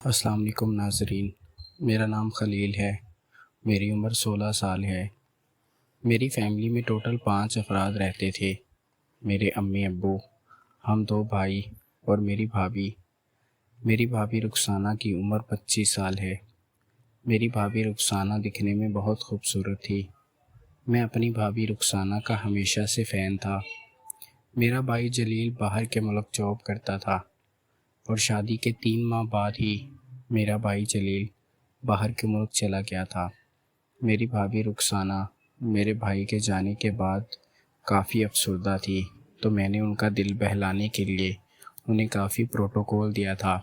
السلام علیکم ناظرین، میرا نام خلیل ہے۔ میری عمر 16 سال ہے۔ میری فیملی میں ٹوٹل 5 افراد رہتے تھے۔ میرے امی ابو، ہم 2 بھائی اور میری بھابھی۔ میری بھابھی رخسانہ کی عمر 25 سال ہے۔ میری بھابھی رخسانہ دکھنے میں بہت خوبصورت تھی۔ میں اپنی بھابھی رخسانہ کا ہمیشہ سے فین تھا۔ میرا بھائی جلیل باہر کے ملک جاب کرتا تھا اور شادی کے 3 ماہ بعد ہی میرا بھائی جلیل باہر کے ملک چلا گیا تھا۔ میری بھابھی رخسانہ میرے بھائی کے جانے کے بعد کافی افسردہ تھی، تو میں نے ان کا دل بہلانے کے لیے انہیں کافی پروٹوکول دیا تھا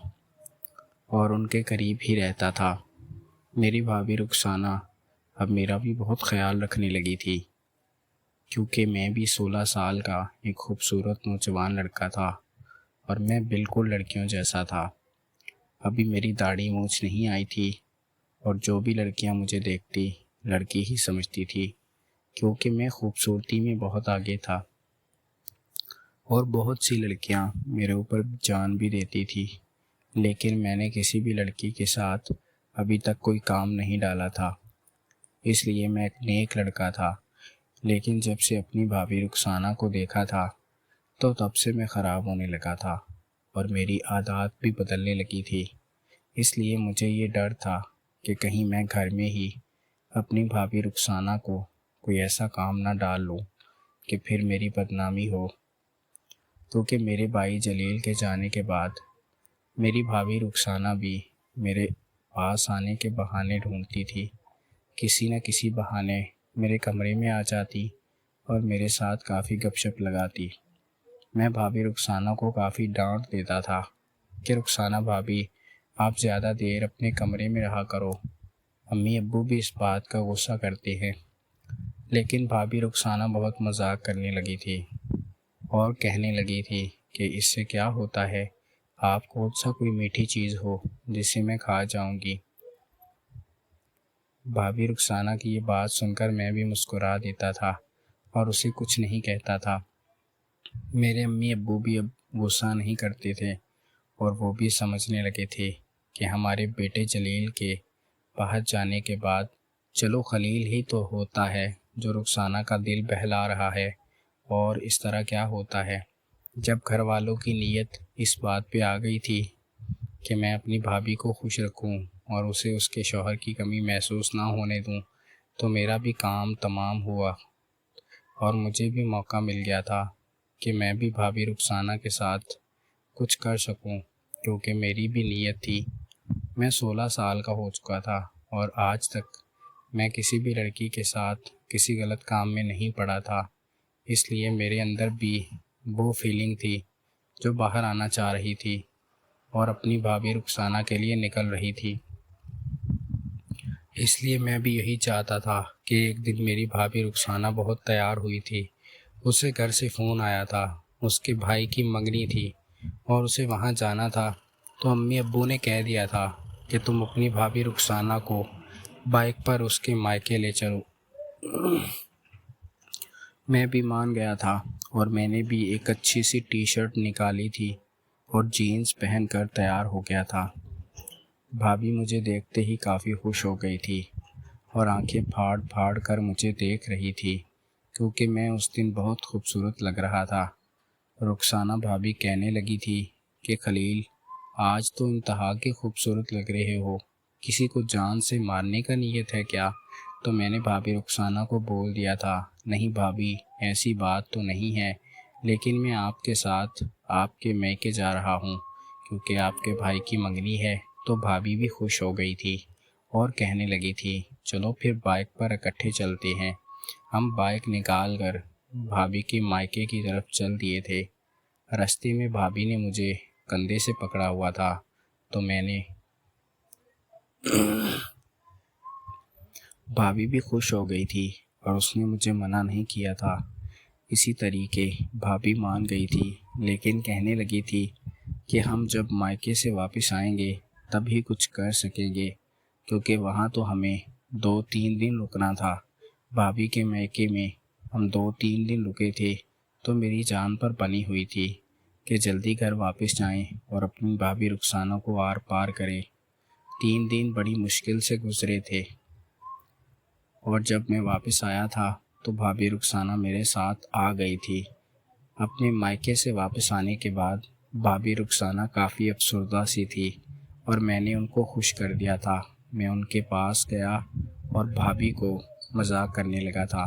اور ان کے قریب ہی رہتا تھا۔ میری بھابھی رخسانہ اب میرا بھی بہت خیال رکھنے لگی تھی، کیونکہ میں بھی 16 سال کا ایک خوبصورت نوجوان لڑکا تھا اور میں بالکل لڑکیوں جیسا تھا۔ ابھی میری داڑھی مونچھ نہیں آئی تھی اور جو بھی لڑکیاں مجھے دیکھتی لڑکی ہی سمجھتی تھی، کیونکہ میں خوبصورتی میں بہت آگے تھا اور بہت سی لڑکیاں میرے اوپر جان بھی دیتی تھی، لیکن میں نے کسی بھی لڑکی کے ساتھ ابھی تک کوئی کام نہیں ڈالا تھا، اس لیے میں ایک نیک لڑکا تھا۔ لیکن جب سے اپنی بھابھی رخسانہ کو دیکھا تھا تو تب سے میں خراب ہونے لگا تھا اور میری عادات بھی بدلنے لگی تھی۔ اس لیے مجھے یہ ڈر تھا کہ کہیں میں گھر میں ہی اپنی بھابھی رخسانہ کو کوئی ایسا کام نہ ڈال لوں کہ پھر میری بدنامی ہو، کیونکہ میرے بھائی جلیل کے جانے کے بعد میری بھابھی رخسانہ بھی میرے پاس آنے کے بہانے ڈھونڈتی تھی۔ کسی نہ کسی بہانے میرے کمرے میں آ جاتی اور میرے ساتھ کافی گپ شپ لگاتی۔ میں بھابھی رخسانہ کو کافی ڈانٹ دیتا تھا کہ رخسانہ بھابھی، آپ زیادہ دیر اپنے کمرے میں رہا کرو۔ امی ابو بھی اس بات کا غصہ کرتے ہیں، لیکن بھابھی رخسانہ بہت مذاق کرنے لگی تھی اور کہنے لگی تھی کہ اس سے کیا ہوتا ہے، آپ کون سا کوئی میٹھی چیز ہو جسے میں کھا جاؤں گی۔ بھابھی رخسانہ کی یہ بات سن کر میں بھی مسکرا دیتا تھا اور اسے کچھ نہیں کہتا تھا۔ میرے امی ابو بھی اب غصہ نہیں کرتے تھے اور وہ بھی سمجھنے لگے تھے کہ ہمارے بیٹے جلیل کے باہر جانے کے بعد چلو خلیل ہی تو ہوتا ہے جو رخسانہ کا دل بہلا رہا ہے، اور اس طرح کیا ہوتا ہے۔ جب گھر والوں کی نیت اس بات پہ آ گئی تھی کہ میں اپنی بھابھی کو خوش رکھوں اور اسے اس کے شوہر کی کمی محسوس نہ ہونے دوں، تو میرا بھی کام تمام ہوا اور مجھے بھی موقع مل گیا تھا کہ میں بھی بھابھی رخسانہ کے ساتھ کچھ کر سکوں، کیونکہ میری بھی نیت تھی۔ میں 16 سال کا ہو چکا تھا اور آج تک میں کسی بھی لڑکی کے ساتھ کسی غلط کام میں نہیں پڑا تھا، اس لیے میرے اندر بھی وہ فیلنگ تھی جو باہر آنا چاہ رہی تھی اور اپنی بھابھی رخسانہ کے لیے نکل رہی تھی۔ اس لیے میں بھی یہی چاہتا تھا کہ ایک دن میری بھابھی رخسانہ بہت تیار ہوئی تھی، اسے گھر سے فون آیا تھا، اس کے بھائی کی منگنی تھی اور اسے وہاں جانا تھا، تو امی ابو نے کہہ دیا تھا کہ تم اپنی بھابھی رخسانہ کو بائک پر اس کے مائکے لے چلو۔ میں بھی مان گیا تھا اور میں نے بھی ایک اچھی سی ٹی شرٹ نکالی تھی اور جینز پہن کر تیار ہو گیا تھا۔ بھابھی مجھے دیکھتے ہی کافی خوش ہو گئی تھی اور آنکھیں پھاڑ پھاڑ کر مجھے دیکھ رہی تھی، کیونکہ میں اس دن بہت خوبصورت لگ رہا تھا۔ رخسانہ بھابھی کہنے لگی تھی کہ خلیل، آج تو انتہا کے خوبصورت لگ رہے ہو، کسی کو جان سے مارنے کا نیت ہے کیا؟ تو میں نے بھابھی رخسانہ کو بول دیا تھا، نہیں بھابھی، ایسی بات تو نہیں ہے، لیکن میں آپ کے ساتھ آپ کے میکے جا رہا ہوں کیونکہ آپ کے بھائی کی منگنی ہے۔ تو بھابھی بھی خوش ہو گئی تھی اور کہنے لگی تھی، چلو پھر بائک پر اکٹھے چلتے ہیں۔ ہم بائک نکال کر بھابھی کے مائکے کی طرف چل دیے تھے۔ راستے میں بھابھی نے مجھے کندھے سے پکڑا ہوا تھا، تو میں نے بھابھی بھی خوش ہو گئی تھی اور اس نے مجھے منع نہیں کیا تھا۔ اسی طریقے بھابھی مان گئی تھی، لیکن کہنے لگی تھی کہ ہم جب مائکے سے واپس آئیں گے تب ہی کچھ کر سکیں گے، کیونکہ وہاں تو ہمیں 2-3 دن رکنا تھا۔ بھابھی کے میکے میں ہم 2-3 دن رکے تھے، تو میری جان پر بنی ہوئی تھی کہ جلدی گھر واپس جائیں اور اپنی بھابھی رخسانہ کو آر پار کریں۔ 3 دن بڑی مشکل سے گزرے تھے، اور جب میں واپس آیا تھا تو بھابھی رخسانہ میرے ساتھ آ گئی تھی۔ اپنے مائکے سے واپس آنے کے بعد بھابھی رخسانہ کافی افسردہ سی تھی اور میں نے ان کو خوش کر دیا تھا۔ میں ان کے پاس گیا اور بھابھی کو مذاق کرنے لگا تھا